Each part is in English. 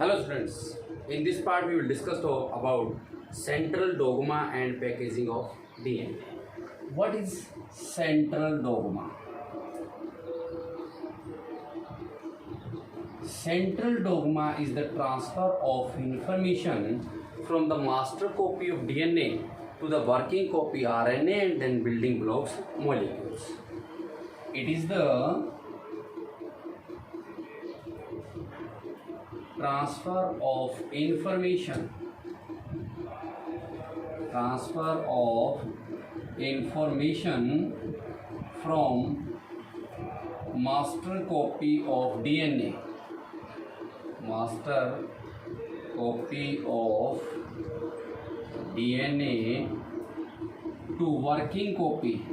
Hello students, in this part we will discuss about central dogma and packaging of DNA. What is central dogma? Central dogma is the transfer of information from the master copy of DNA to the working copy RNA and then building blocks molecules. It is the transfer of information from master copy of DNA to working copy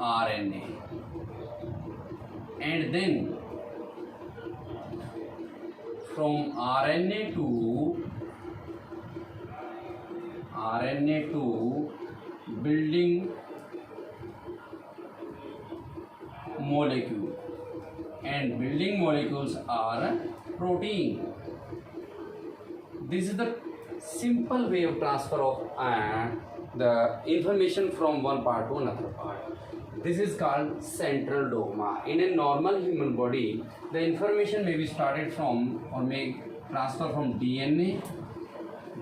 RNA, and then from RNA to building molecule, and building molecules are protein. This is the simple way of transfer of the information from one part to another part. This is called central dogma. In a normal human body, the information may be started from or may transfer from DNA.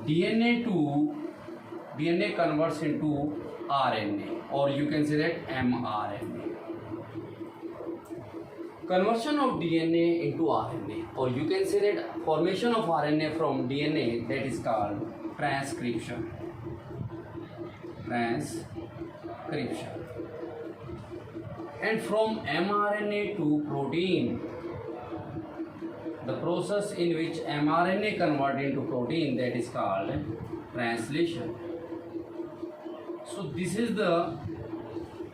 DNA converts into RNA, or you can say that mRNA. Conversion of DNA into RNA, or you can say that formation of RNA from DNA, that is called transcription. And from mRNA to protein, the process in which mRNA convert into protein, that is called translation. So this is the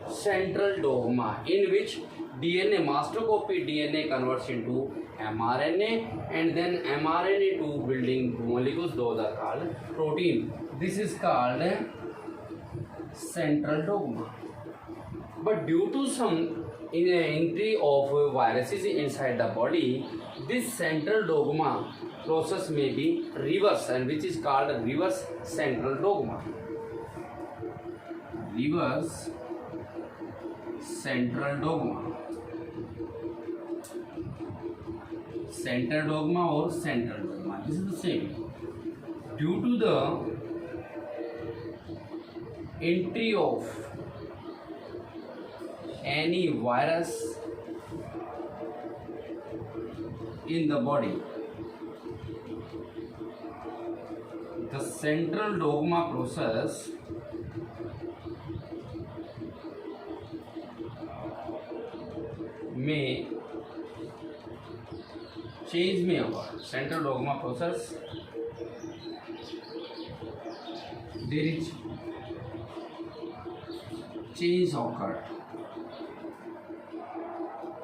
central dogma in which DNA, master copy DNA converts into mRNA, and then mRNA to building molecules, those are called protein. This is called central dogma. But due to some entry of viruses inside the body, this central dogma process may be reversed, and which is called reverse central dogma. Reverse central dogma. Central dogma or central dogma, this is the same. Due to the entry of any virus in the body, the central dogma process may change may occur. Central dogma process, there is change occurred.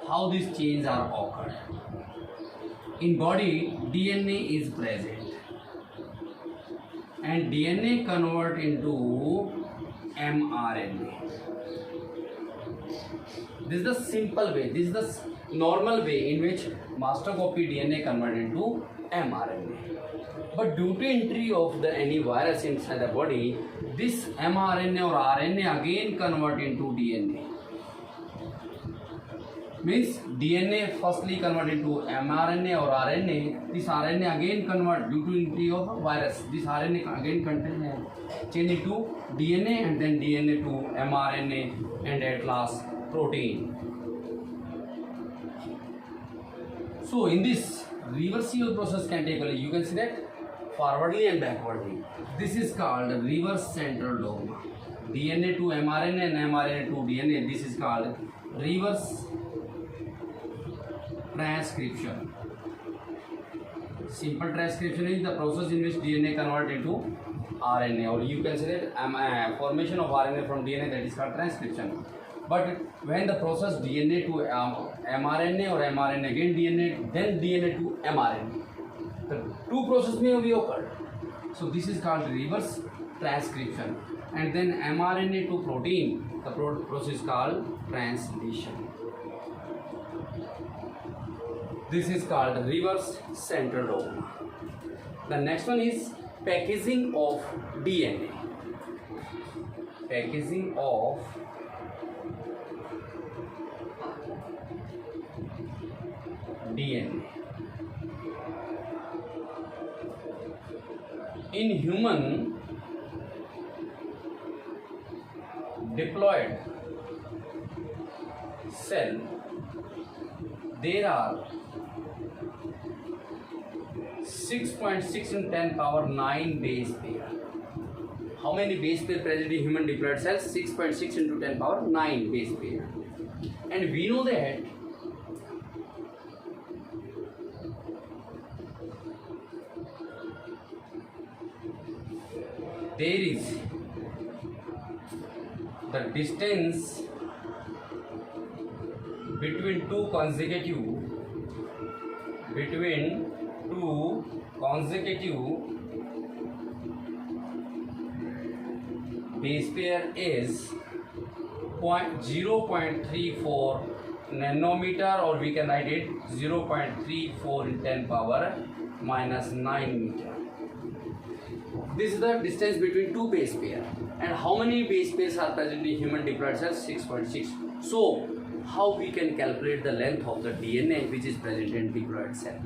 How these changes are occurred? In body, DNA is present, and DNA convert into mRNA. This is the simple way, this is the normal way in which master copy DNA convert into mRNA. But due to entry of any virus inside the body, this mRNA or RNA again convert into DNA. Means DNA firstly convert into mRNA or RNA. This RNA again convert due to entry of a virus. This RNA again change into DNA, and then DNA to mRNA, and at last protein. So in this, reversible process can take place. You can see that forwardly and backwardly. This is called reverse central dogma. DNA to mRNA and mRNA to DNA. This is called reverse transcription. Simple transcription is the process in which DNA convert into RNA, or you can say that formation of RNA from DNA, that is called transcription. But when the process DNA to mRNA or mRNA again DNA, then DNA to mRNA, the two processes may be occurred. So this is called reverse transcription. and then mRNA to protein. The process is called translation. This is called reverse central dogma. The next one is packaging of DNA. Packaging of DNA. In human diploid cell, there are 6.6 in 10 power 9 base pair. How many base pair present in human diploid cells? 6.6 into 10 power 9 base pair. And we know that there is the distance between two consecutive base pair is 0.34 nanometer, or we can write it 0.34 in 10 power minus 9 meter. This is the distance between two base pair. And how many base pairs are present in human diploid cells? 6.6. So, how we can calculate the length of the DNA which is present in diploid cell?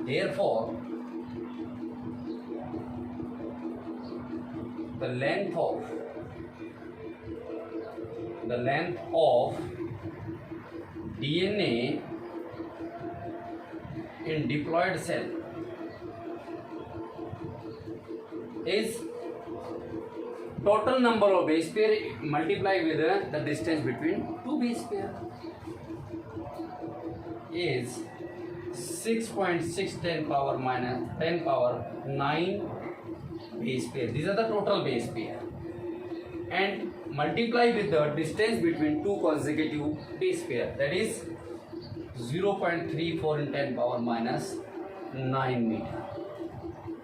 Therefore, the length of DNA in diploid cell is total number of base pair multiplied with the distance between two base pair is 6.6 10 power minus 10 power 9 base pair. These are the total base pair, and multiply with the distance between two consecutive base pair, that is 0.34 in 10 power minus 9 meter.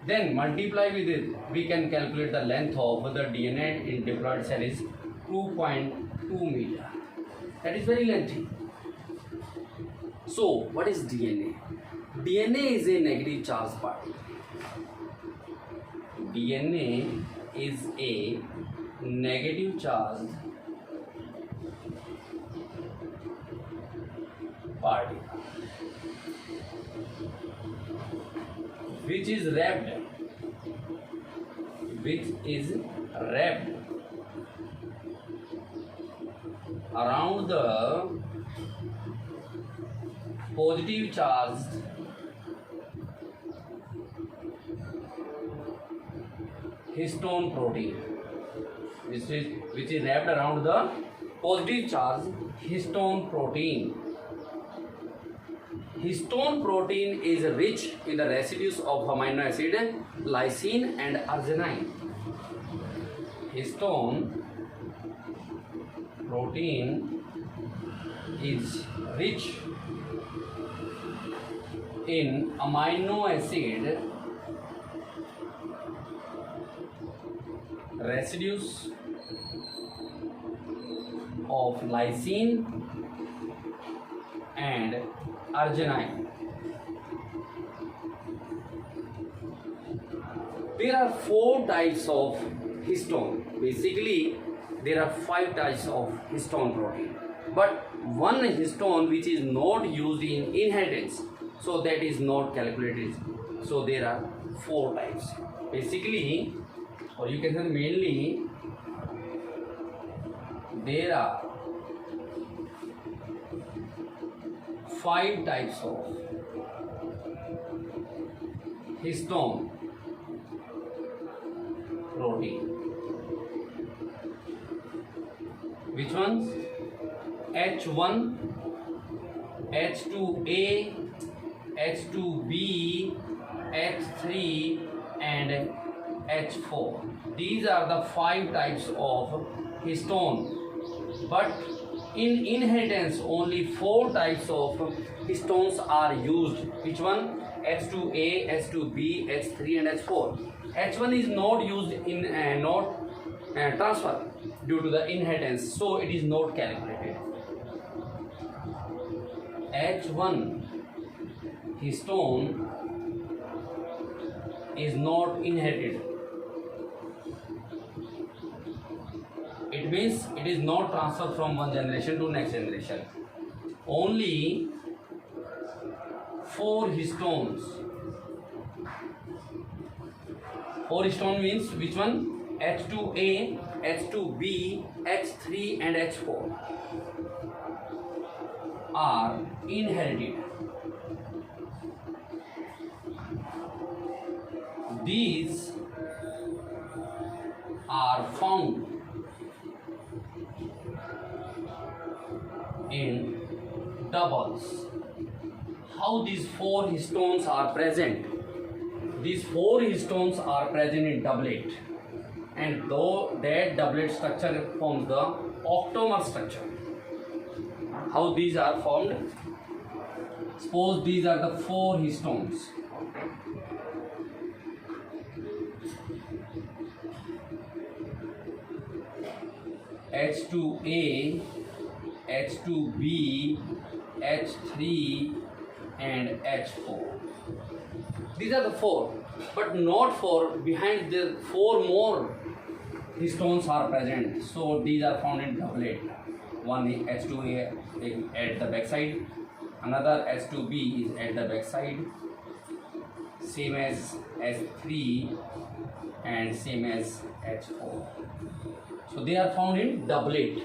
Then multiply with it, we can calculate the length of the DNA in diploid cell is 2.2 meter. That is very lengthy. So, what is DNA? DNA is a negative charge particle. DNA is a negative charged particle which is wrapped around the positive charged histone protein, which is wrapped around the positive charged histone protein. Histone protein is rich in the residues of amino acid lysine and arginine. Histone protein is rich in amino acid residues of lysine and arginine. There are 4 types of histone. Basically, there are 5 types of histone protein, but one histone which is not used in inheritance, so that is not calculated. So there are 4 types. Basically, or you can say mainly, there are 5 types of histone protein. Which ones? H1, H2A, H2B, H3 and H4. These are the 5 types of histone, but in inheritance only 4 types of histones are used. Which one? H2A, H2B, H3 and H4. H1 is not used in transfer due to the inheritance, so it is not calculated. H1 histone is not inherited. It means it is not transferred from one generation to next generation. Only 4 histones. 4 histone means which one? H2A, H2B, H3 and H4 are inherited. These are found in doubles. How these 4 histones are present? These 4 histones are present in doublet, and though that doublet structure forms the octamer structure. How these are formed? Suppose these are the 4 histones. H2A, H2B, H3 and H4. These are the 4, but not 4. Behind the 4 more histones are present. So these are found in doublet. One is H2A at the back side, another H2B is at the back side, same as H3 and same as H4. So they are found in doublet.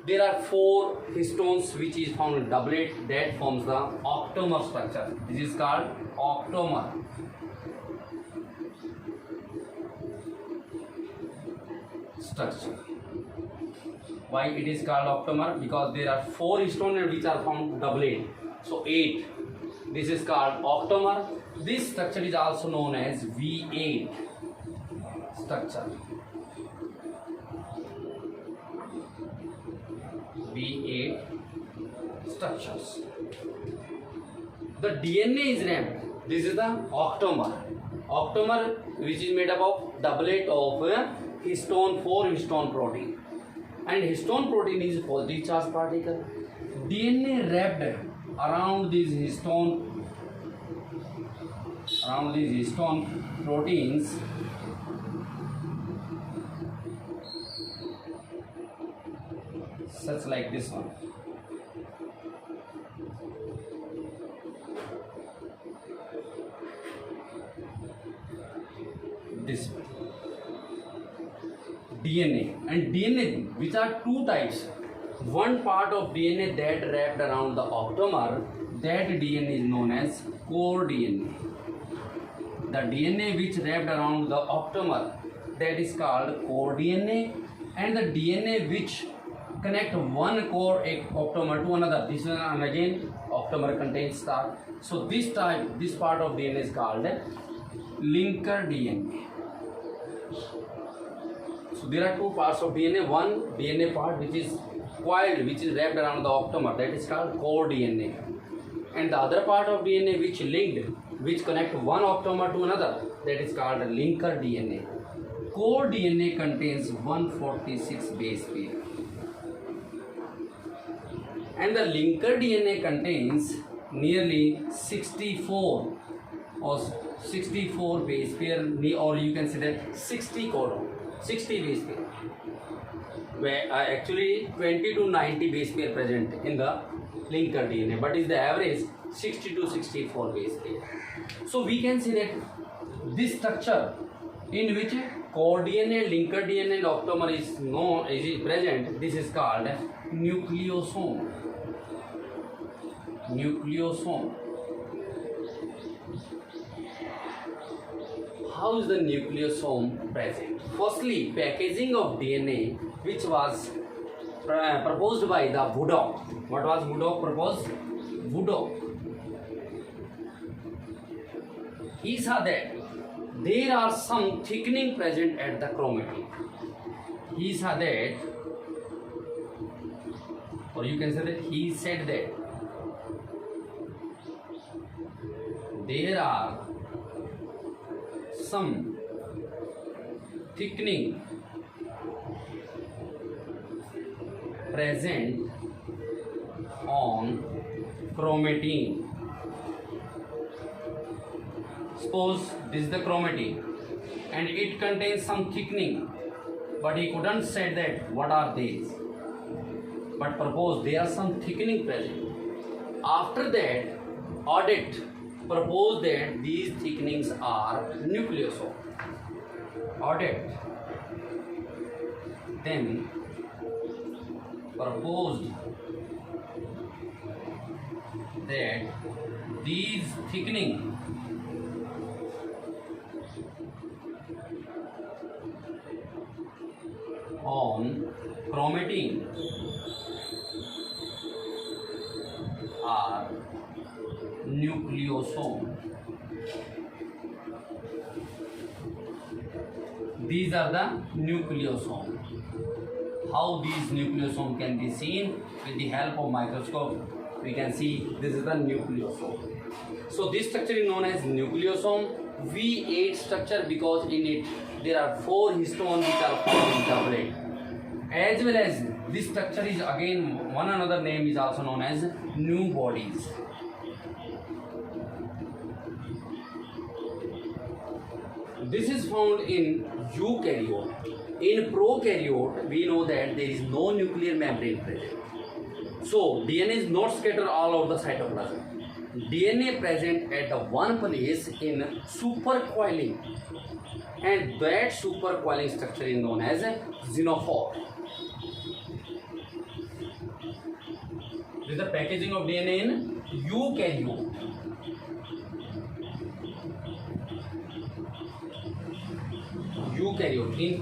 There are 4 histones which is found in doublet, that forms the octamer structure. This is called octamer. Structure. Why it is called octamer? Because there are 4 histones which are found doublet. So 8. This is called octamer. This structure is also known as V8 structure. V8 structures. The DNA is wrapped. This is the octamer. Octamer which is made up of doublet of histone, 4 histone protein. And histone protein is positive charged particle. DNA wrapped around these histone proteins such like this one. This DNA, and DNA which are 2 types. One part of DNA that wrapped around the octamer, that DNA is known as core DNA. The DNA which wrapped around the octamer, that is called core DNA, and the DNA which connect one core octamer to another, this one, and again octamer contains star. So this part of DNA is called linker DNA. So there are 2 parts of DNA. One DNA part which is coiled, which is wrapped around the octamer, that is called core DNA, and the other part of DNA which linked, which connect one octamer to another, that is called linker DNA. Core DNA contains 146 base pair, and the linker DNA contains nearly 64 base pair, or you can say that 60 base pair, where actually 20 to 90 base pair present in the linker DNA, but is the average 60 to 64 base pair. So we can say that this structure in which core DNA, linker DNA and octamer is present, this is called nucleosome. How is the nucleosome present? Firstly, packaging of DNA, which was proposed by the Woodcock. What was Woodcock proposed? Woodcock. He saw that there are some thickening present at the chromatin. He saw that, or you can say that he said that there are some thickening present on chromatin. Suppose this is the chromatin and it contains some thickening, but he couldn't say that what are these. But suppose there are some thickening present. After that, audit propose that these thickenings are nucleosome. Audit then proposed that these thickening on chromatin are nucleosome. These are the nucleosome. How these nucleosome can be seen with the help of microscope? We can see this is the nucleosome. So this structure is known as nucleosome. V8 structure because in it there are 4 histones which are found in doublet. As well as this structure is again one another name is also known as new bodies. This is found in eukaryote. In prokaryote, we know that there is no nuclear membrane present. So DNA is not scattered all over the cytoplasm. DNA present at the one place in supercoiling, and that supercoiling structure is known as a xenophore. This is the packaging of DNA in eukaryote. Eukaryote. In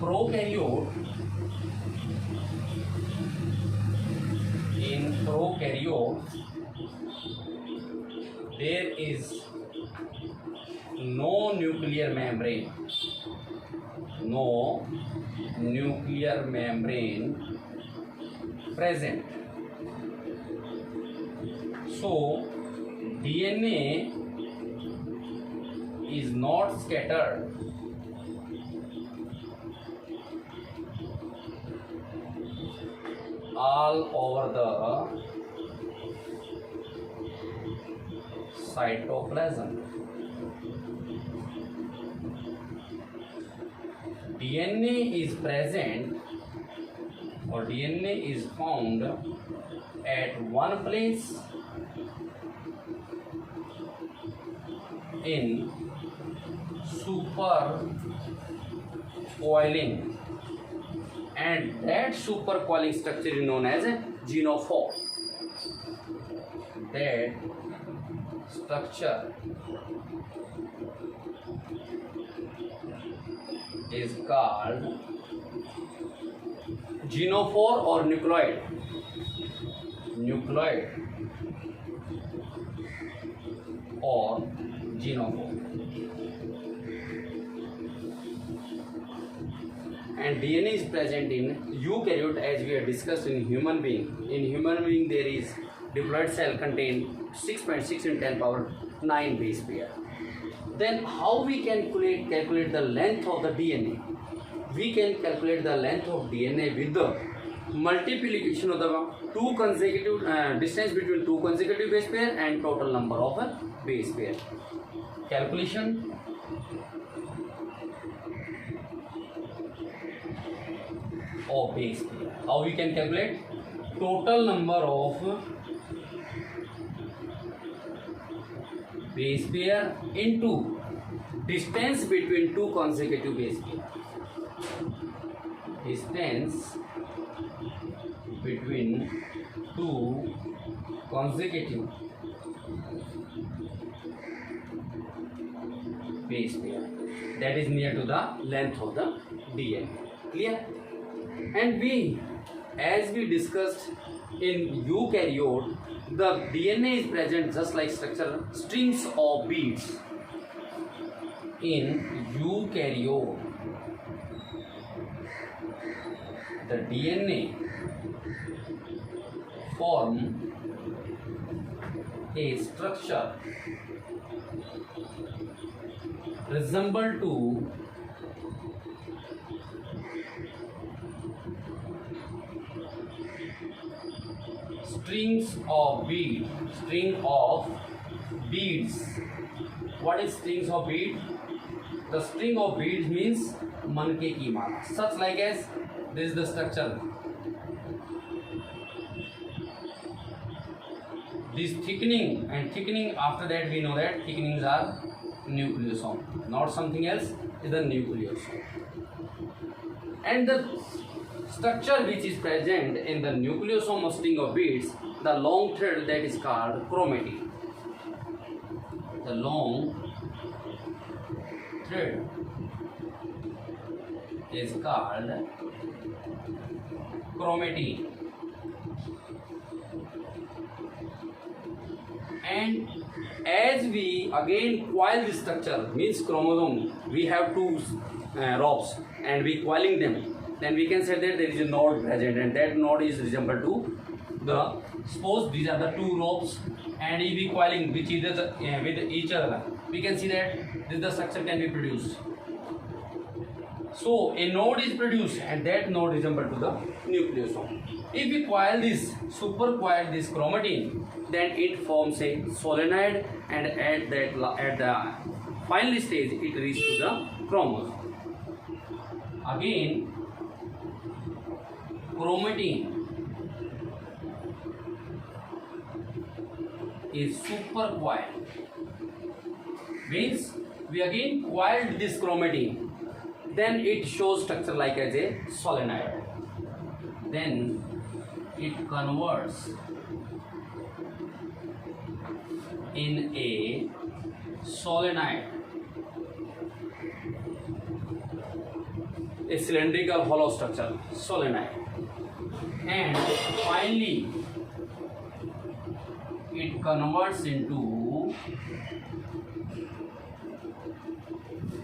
prokaryote, there is no nuclear membrane. No nuclear membrane present. So DNA is not scattered all over the cytoplasm. DNA is present or DNA is found at one place in supercoiling, and that supercoiling structure is known as a xenophore. That structure is called xenophore or nucleoid. Nucleoid or xenophore. And DNA is present in eukaryote as we have discussed in human being. In human being there is diploid cell contain 6.6 in 10 power 9 base pair. Then how we can calculate the length of the DNA? We can calculate the length of DNA with the multiplication of the two consecutive distance between two consecutive base pair and total number of a base pair. Calculation of base pair. How we can calculate? Total number of base pair into distance between two consecutive base pair. Distance between two consecutive base pair, that is near to the length of the DNA. Clear? And as we discussed in eukaryote, the DNA is present just like structure strings of beads. In eukaryote, the DNA form a structure resemble to strings of bead, string of beads. What is strings of bead? The string of beads means manke ki mala. Such like as this is the structure. This thickening and thickening, after that we know that thickenings are nucleosome, not something else, is the nucleosome. And the structure which is present in the nucleosome of string of beads, the long thread, that is called chromatin. The long thread is called chromatin. And as we again coil this structure, means chromosome, we have two ropes and we coiling them, then we can say that there is a node present, and that node is resembled to the, suppose these are the two ropes and if we coiling with each other, we can see that this the structure can be produced. So a node is produced and that node resembles to the nucleosome. If we coil this, super coil this chromatin, then it forms a solenoid, and at the final stage it reaches to the chromosome. Again, chromatin is super coiled. Means we again coiled this chromatin, then it shows structure like as a solenoid. Then it converts in a solenoid, a cylindrical hollow structure, solenoid, and finally it converts into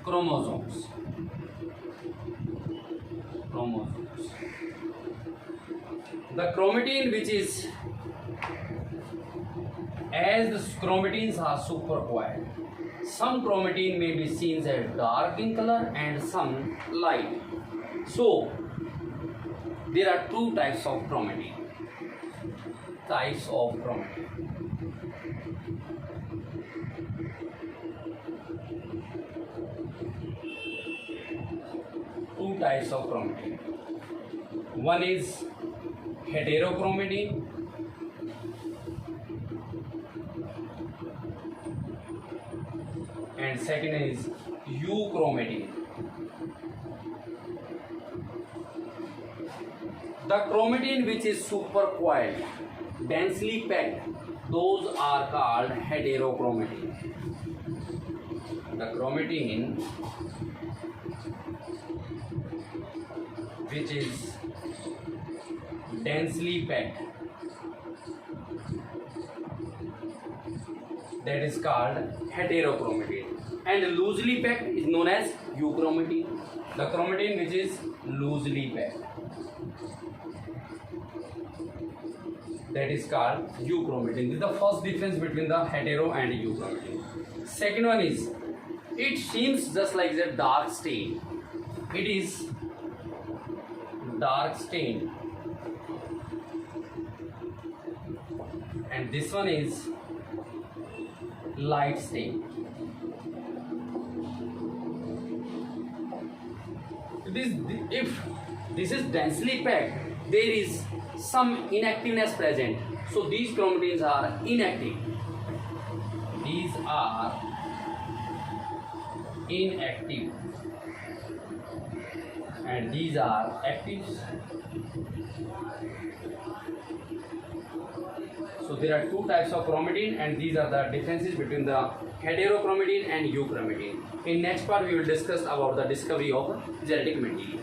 chromosomes. The chromatin, which is, as the chromatins are super coiled, some chromatin may be seen as dark in color and some light. So there are two types of chromatin. Two types of chromatin. One is heterochromatin and second is euchromatin. The chromatin which is super coiled, densely packed, those are called heterochromatin. The chromatin which is densely packed, that is called heterochromatin, and loosely packed is known as euchromatin. The chromatin which is loosely packed, that is called euchromatin. This is the first difference between the hetero and euchromatin. Second one is, it seems just like the dark stain. It is dark stain, and this one is light stain. If this is densely packed, there is some inactiveness present. So these chromatins are inactive. These are inactive, and these are active. So there are two types of chromatin, and these are the differences between the heterochromatin and euchromatin. In next part we will discuss about the discovery of genetic material.